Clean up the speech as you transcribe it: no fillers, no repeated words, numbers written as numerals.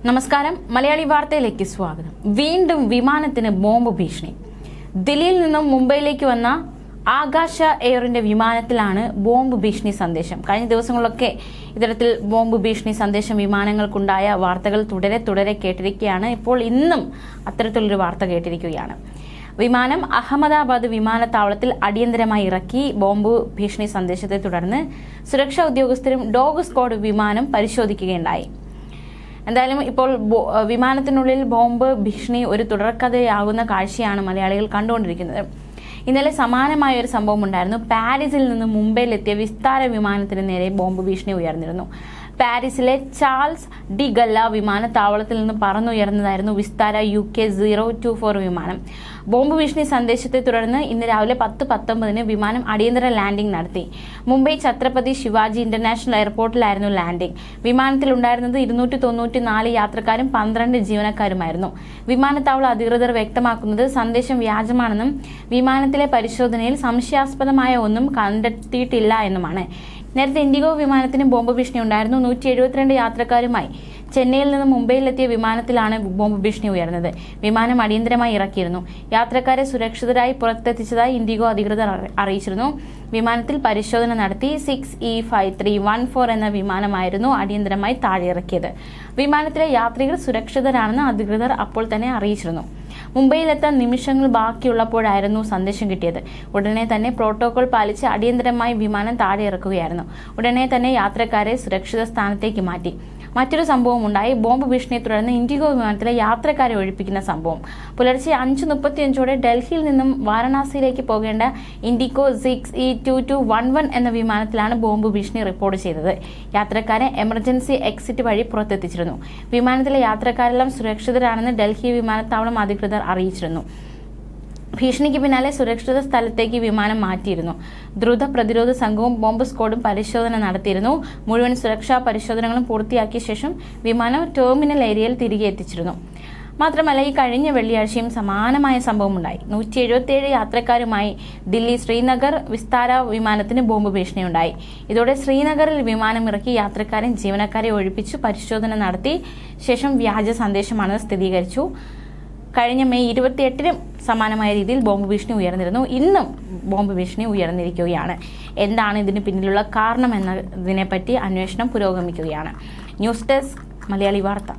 നമസ്കാരം, മലയാളി വാർത്തയിലേക്ക് സ്വാഗതം. വീണ്ടും വിമാനത്തിന് ബോംബ് ഭീഷണി. ദില്ലിയിൽ നിന്നും മുംബൈയിലേക്ക് വന്ന ആകാശ എയറിന്റെ വിമാനത്തിലാണ് ബോംബ് ഭീഷണി സന്ദേശം. കഴിഞ്ഞ ദിവസങ്ങളിലൊക്കെ ഇത്തരത്തിൽ ബോംബ് ഭീഷണി സന്ദേശം വിമാനങ്ങൾക്കുണ്ടായ വാർത്തകൾ തുടരെ കേട്ടിരിക്കുകയാണ്. ഇപ്പോൾ ഇന്നും അത്തരത്തിലൊരു വാർത്ത കേട്ടിരിക്കുകയാണ്. വിമാനം അഹമ്മദാബാദ് വിമാനത്താവളത്തിൽ അടിയന്തരമായി ഇറക്കി. ബോംബ് ഭീഷണി സന്ദേശത്തെ തുടർന്ന് സുരക്ഷാ ഉദ്യോഗസ്ഥരും ഡോഗ് സ്ക്വാഡ് വിമാനം പരിശോധിക്കുകയുണ്ടായി. എന്തായാലും ഇപ്പോൾ വിമാനത്തിനുള്ളിൽ ബോംബ് ഭീഷണി ഒരു തുടർക്കഥയാകുന്ന കാഴ്ചയാണ് മലയാളികൾ കണ്ടുകൊണ്ടിരിക്കുന്നത്. ഇന്നലെ സമാനമായ ഒരു സംഭവം ഉണ്ടായിരുന്നു. പാരീസിൽ നിന്ന് മുംബൈയിലെത്തിയ വിസ്താര വിമാനത്തിന് നേരെ ബോംബ് ഭീഷണി ഉയർന്നിരുന്നു. പാരീസിലെ ചാൾസ് ഡി ഗല്ല വിമാനത്താവളത്തിൽ നിന്ന് പറന്നുയർന്നതായിരുന്നു വിസ്താര UK 024 വിമാനം. ബോംബ് ഭീഷണി സന്ദേശത്തെ തുടർന്ന് ഇന്ന് രാവിലെ 10:19 വിമാനം അടിയന്തര ലാൻഡിംഗ് നടത്തി. മുംബൈ ഛത്രപതി ശിവാജി ഇന്റർനാഷണൽ എയർപോർട്ടിലായിരുന്നു ലാൻഡിംഗ്. വിമാനത്തിലുണ്ടായിരുന്നത് 294 യാത്രക്കാരും 12 ജീവനക്കാരുമായിരുന്നു. വിമാനത്താവള അധികൃതർ വ്യക്തമാക്കുന്നത് സന്ദേശം വ്യാജമാണെന്നും വിമാനത്തിലെ പരിശോധനയിൽ സംശയാസ്പദമായ ഒന്നും കണ്ടെത്തിയിട്ടില്ല എന്നുമാണ്. നേരത്തെ ഇൻഡിഗോ വിമാനത്തിന് ബോംബ് ഭീഷണി ഉണ്ടായിരുന്നു. 172 യാത്രക്കാരുമായി ചെന്നൈയിൽ നിന്ന് മുംബൈയിലെത്തിയ വിമാനത്തിലാണ് ബോംബ് ഭീഷണി ഉയർന്നത്. വിമാനം അടിയന്തരമായി ഇറക്കിയിരുന്നു. യാത്രക്കാരെ സുരക്ഷിതരായി പുറത്തെത്തിച്ചതായി ഇൻഡിഗോ അധികൃതർ അറിയിച്ചിരുന്നു. വിമാനത്തിൽ പരിശോധന നടത്തി. 6E5314 എന്ന വിമാനമായിരുന്നു അടിയന്തരമായി താഴെ ഇറക്കിയത്. വിമാനത്തിലെ യാത്രികർ സുരക്ഷിതരാണെന്ന് അധികൃതർ അപ്പോൾ തന്നെ അറിയിച്ചിരുന്നു. മുംബൈയിലെത്താൻ നിമിഷങ്ങൾ ബാക്കിയുള്ളപ്പോഴായിരുന്നു സന്ദേശം കിട്ടിയത്. ഉടനെ തന്നെ പ്രോട്ടോകോൾ പാലിച്ച് അടിയന്തരമായി വിമാനം താഴെ ഇറക്കുകയായിരുന്നു. ഉടനെ തന്നെ യാത്രക്കാരെ സുരക്ഷിത സ്ഥാനത്തേക്ക് മാറ്റി. മറ്റൊരു സംഭവം ഉണ്ടായി. ബോംബ് ഭീഷണിയെ തുടർന്ന് ഇൻഡിഗോ വിമാനത്തിലെ യാത്രക്കാരെ ഒഴിപ്പിക്കുന്ന സംഭവം. പുലർച്ചെ 5:35 ഡൽഹിയിൽ നിന്നും വാരണാസിയിലേക്ക് പോകേണ്ട ഇൻഡിഗോ 6E2211 എന്ന വിമാനത്തിലാണ് ബോംബ് ഭീഷണി റിപ്പോർട്ട് ചെയ്തത്. യാത്രക്കാരെ എമർജൻസി എക്സിറ്റ് വഴി പുറത്തെത്തിച്ചിരുന്നു. വിമാനത്തിലെ യാത്രക്കാരെല്ലാം സുരക്ഷിതരാണെന്ന് ഡൽഹി വിമാനത്താവളം അധികൃതർ അറിയിച്ചിരുന്നു. ഭീഷണിക്ക് പിന്നാലെ സുരക്ഷിത സ്ഥലത്തേക്ക് വിമാനം മാറ്റിയിരുന്നു. ദ്രുത പ്രതിരോധ സംഘവും ബോംബ് സ്ക്വാഡും പരിശോധന നടത്തിയിരുന്നു. മുഴുവൻ സുരക്ഷാ പരിശോധനകളും പൂർത്തിയാക്കിയ ശേഷം വിമാനം ടെർമിനൽ ഏരിയയിൽ തിരികെ എത്തിച്ചിരുന്നു. മാത്രമല്ല, ഈ കഴിഞ്ഞ വെള്ളിയാഴ്ചയും സമാനമായ സംഭവമുണ്ടായി. 177 യാത്രക്കാരുമായി ദില്ലി ശ്രീനഗർ വിസ്താര വിമാനത്തിന് ബോംബ് ഭീഷണിയുണ്ടായി. ഇതോടെ ശ്രീനഗറിൽ വിമാനം ഇറക്കി യാത്രക്കാരെ ജീവനക്കാരെ ഒഴിപ്പിച്ചു പരിശോധന നടത്തി ശേഷം വ്യാജ സന്ദേശമാണെന്ന് സ്ഥിരീകരിച്ചു. കഴിഞ്ഞ മെയ് 28-നും സമാനമായ രീതിയിൽ ബോംബ് ഭീഷണി ഉയർന്നിരുന്നു. ഇന്നും ബോംബ് ഭീഷണി ഉയർന്നിരിക്കുകയാണ്. എന്താണ് ഇതിന് പിന്നിലുള്ള കാരണം എന്നതിനെപ്പറ്റി അന്വേഷണം പുരോഗമിക്കുകയാണ്. ന്യൂസ് ഡെസ്ക് മലയാളി വാർത്ത.